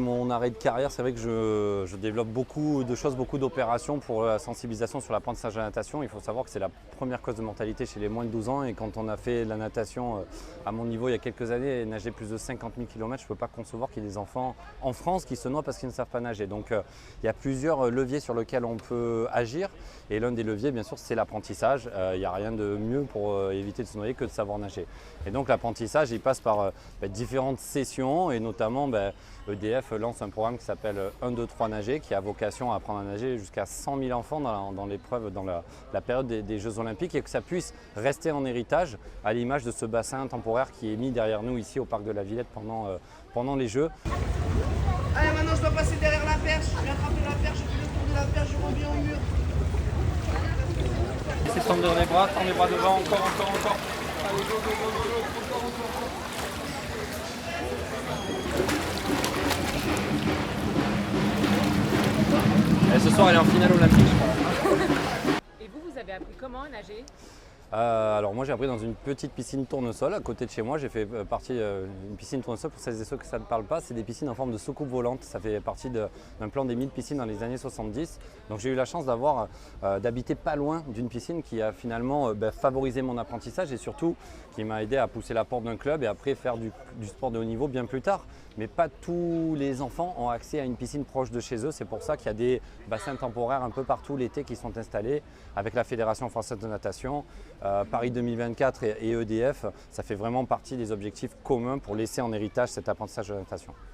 mon arrêt de carrière, c'est vrai que je développe beaucoup de choses, beaucoup d'opérations pour la sensibilisation sur l'apprentissage de la natation. Il faut savoir que c'est la première cause de mortalité chez les moins de 12 ans et quand on a fait la natation à mon niveau il y a quelques années et nager plus de 50 000 km, je ne peux pas concevoir qu'il y ait des enfants en France qui se noient parce qu'ils ne savent pas nager. Donc il y a plusieurs leviers sur lesquels on peut agir et l'un des leviers bien sûr c'est l'apprentissage. Il n'y a rien de mieux pour éviter de se noyer que de savoir nager. Et donc l'apprentissage il passe par différentes sessions et notamment EDF lance un programme qui s'appelle 1, 2, 3 nager qui a vocation à apprendre à nager jusqu'à 100 000 enfants dans l'épreuve, dans la période des Jeux Olympiques et que ça puisse rester en héritage à l'image de ce bassin temporaire qui est mis derrière nous ici au parc de la Villette pendant les Jeux. Allez, maintenant je dois passer derrière la perche, je vais attraper la perche, je fais le tour de la perche, je reviens au mur. C'est tendre les bras devant, encore. Allez, go, encore. Et ce soir elle est en finale olympique je crois. Et vous avez appris comment à nager? Alors moi j'ai appris dans une petite piscine tournesol à côté de chez moi. J'ai fait partie d'une piscine tournesol, pour celles et ceux que ça ne parle pas, c'est des piscines en forme de soucoupe volante. Ça fait partie d'un plan des 1000 piscines dans les années 70. Donc j'ai eu la chance d'habiter pas loin d'une piscine qui a finalement favorisé mon apprentissage et surtout qui m'a aidé à pousser la porte d'un club et après faire du sport de haut niveau bien plus tard. Mais pas tous les enfants ont accès à une piscine proche de chez eux. C'est pour ça qu'il y a des bassins temporaires un peu partout l'été qui sont installés avec la Fédération française de natation, Paris 2024 et EDF. Ça fait vraiment partie des objectifs communs pour laisser en héritage cet apprentissage de natation.